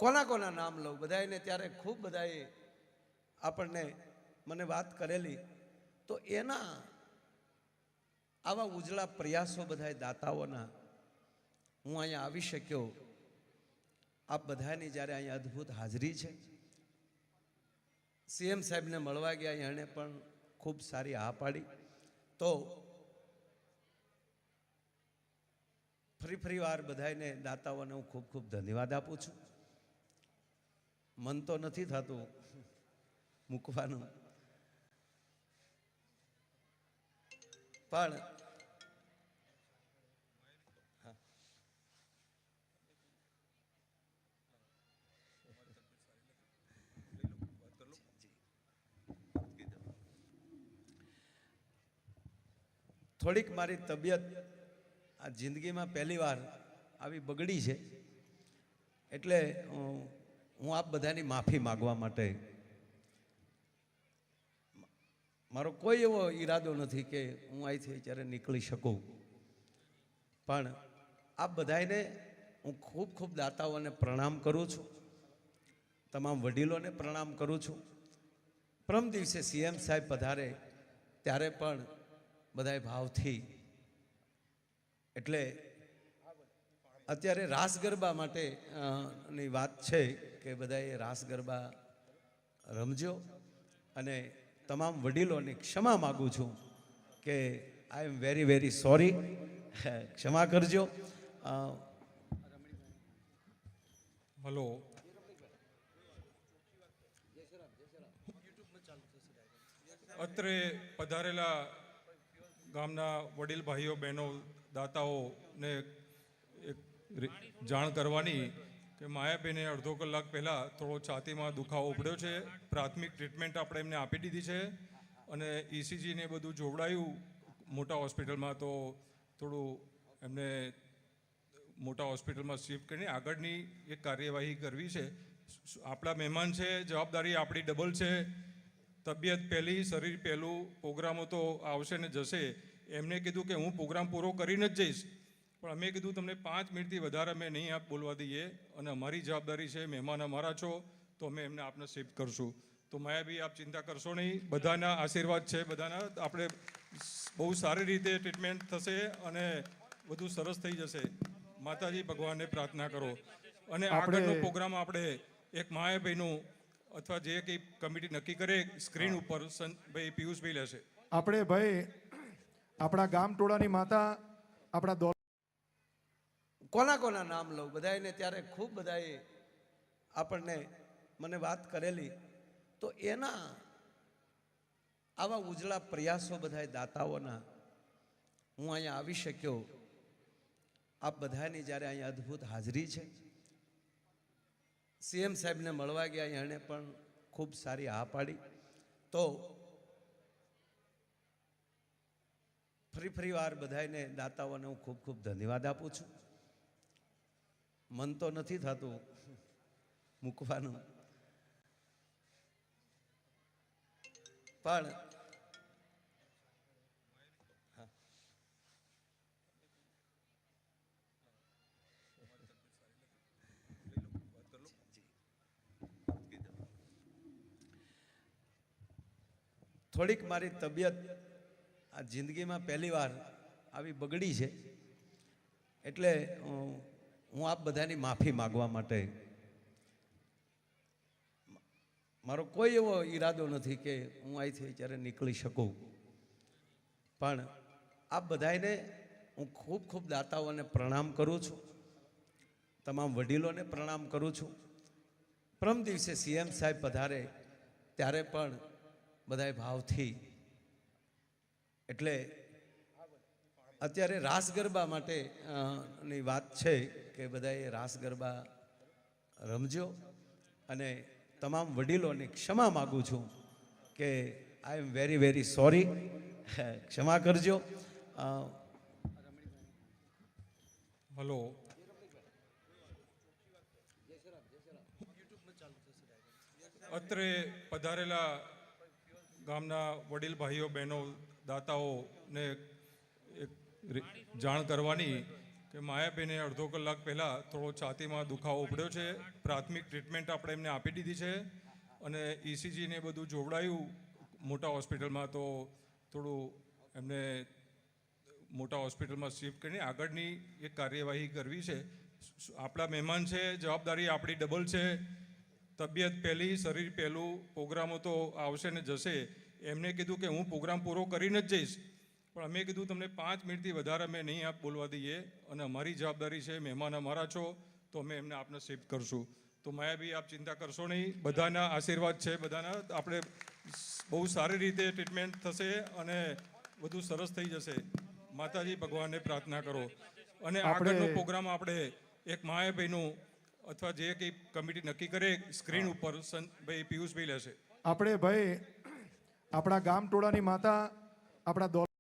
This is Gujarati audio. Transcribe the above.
કોના કોના નામ લઉં બધાને, ત્યારે ખૂબ બધાએ આપણને મને વાત કરેલી. તો એના આવા ઉજળા પ્રયાસો બધાએ દાતાઓના હું અહીંયા આવી શક્યો. આપ બધાની જ્યારે અહીંયા અદ્ભુત હાજરી છે. સીએમ સાહેબને મળવા ગયા, એણે પણ ખૂબ સારી હા પાડી. તો ફરી વાર બધાને દાતાઓને હું ખૂબ ખૂબ ધન્યવાદ આપું છું. મન તો નથી થતું મૂકવાનું, પણ થોડીક મારી તબિયત આ જિંદગીમાં પહેલી વાર આવી બગડી છે, એટલે હું આપ બધાની માફી માગવા માટે, મારો કોઈ એવો ઈરાદો નથી કે હું અહીંથી જ્યારે નીકળી શકું, પણ આપ બધાને હું ખૂબ ખૂબ દાતાઓને પ્રણામ કરું છું, તમામ વડીલોને પ્રણામ કરું છું. પરમ દિવસે સીએમ સાહેબ પધારે ત્યારે પણ બધાએ ભાવથી, એટલે અત્યારે રાસ ગરબા માટે ની વાત છે કે બધાએ રાસ ગરબા રમજો, અને તમામ વડીલોની ક્ષમા માગું છું કે આઈ એમ વેરી વેરી સોરી, ક્ષમા કરજો. હલો, અત્રે પધારેલા ગામના વડીલ ભાઈઓ બહેનો દાતાઓને એક જાણ કરવાની કે માયાબેને અડધો કલાક પહેલાં થોડો છાતીમાં દુખાવો ઉપડ્યો છે. પ્રાથમિક ટ્રીટમેન્ટ આપણે એમને આપી દીધી છે, અને ઇસીજીને બધું જોવડાયું મોટા હોસ્પિટલમાં, તો થોડું એમને મોટા હોસ્પિટલમાં શિફ્ટ કરીને આગળની એક કાર્યવાહી કરવી છે. આપણા મહેમાન છે, જવાબદારી આપણી ડબલ છે. તબિયત પહેલી, શરીર પહેલું, પ્રોગ્રામો તો આવશે ને જશે. એમને કીધું કે હું પ્રોગ્રામ પૂરો કરીને જ જઈશ, પણ અમે કીધું તમને 5 મિનિટથી વધારે અમે નહીં આપ બોલવા દઈએ, અને અમારી જવાબદારી છે, મહેમાન અમારા છો, તો અમે એમને આપને શિફ્ટ કરશું. તો માયાભાઈ આપ ચિંતા કરશો નહીં, બધાના આશીર્વાદ છે, બધાના. આપણે બહુ સારી રીતે ટ્રીટમેન્ટ થશે અને બધું સરસ થઈ જશે. માતાજી ભગવાનને પ્રાર્થના કરો, અને આગળનો પ્રોગ્રામ આપણે એક માયાભાઈનું અથવા જે કંઈ કમિટી નક્કી કરે સ્ક્રીન ઉપર ભાઈ પિયુષભાઈ લેશે. આપણે ભાઈ આપણા ગામ ટોળાની માતા આપણા કોના કોના નામ લઉં બધાને, ત્યારે ખૂબ બધાએ આપણને મને વાત કરેલી. તો એના આવા ઉજળા પ્રયાસો બધાએ દાતાઓના હું અહીંયા આવી શક્યો. આપ બધાની જ્યારે અહીંયા અદ્ભુત હાજરી છે. સીએમ સાહેબને મળવા ગયા, એણે પણ ખૂબ સારી હા પાડી. તો ફરી વાર બધાને દાતાઓને હું ખૂબ ખૂબ ધન્યવાદ આપું છું. મન તો નથી થતું મૂકવાનું, પણ થોડીક મારી તબિયત આ જિંદગીમાં પહેલી વાર આવી બગડી છે, એટલે હું આપ બધાની માફી માગવા માટે, મારો કોઈ એવો ઈરાદો નથી કે હું અહીંથી જ્યારે નીકળી શકું, પણ આપ બધાને હું ખૂબ ખૂબ દાતાઓને પ્રણામ કરું છું, તમામ વડીલોને પ્રણામ કરું છું. પરમ દિવસે સીએમ સાહેબ પધારે ત્યારે પણ બધાએ ભાવથી, એટલે અત્યારે રાસ ગરબા માટે ની વાત છે કે બધાએ રાસ ગરબા રમજો, અને તમામ વડીલોની ક્ષમા માગું છું કે આઈ એમ વેરી વેરી સોરી, ક્ષમા કરજો. હલો, અત્રે પધારેલા ગામના વડીલ ભાઈઓ બહેનો દાતાઓને એક જાણ કરવાની કે માયાબેને અડધો કલાક પહેલાં થોડો છાતીમાં દુખાવો ઉપડ્યો છે. પ્રાથમિક ટ્રીટમેન્ટ આપણે એમને આપી દીધી છે અને ECG ને બધું જોવડાયું મોટા હોસ્પિટલમાં, તો થોડું એમને મોટા હોસ્પિટલમાં શિફ્ટ કરીને આગળની એક કાર્યવાહી કરવી છે. આપણા મહેમાન છે, જવાબદારી આપણી ડબલ છે. તબિયત પહેલી, શરીર પહેલું, પ્રોગ્રામો તો આવશે ને જશે. એમને કીધું કે હું પ્રોગ્રામ પૂરો કરીને જ જઈશ, પણ અમે કીધું તમને 5 મિનિટથી વધારે અમે નહીં આપ બોલવા દઈએ અને અમારી જવાબદારી છે, મહેમાન અમારા છો તો અમે એમને આપને શિફ્ટ કરશું. તો માયાભાઈ આપ ચિંતા કરશો નહીં, બધાના આશીર્વાદ છે, બધાના આપણે બહુ સારી રીતે ટ્રીટમેન્ટ થશે અને બધું સરસ થઈ જશે. માતાજી ભગવાનને પ્રાર્થના કરો અને આગળનો પ્રોગ્રામ આપણે એક માયાભાઈનું અથવા જે કંઈ કમિટી નક્કી કરે સ્ક્રીન ઉપર ભાઈ પિયુષભાઈ લેશે. આપણે ભાઈ આપણા ગામ ટોળાની માતા આપણા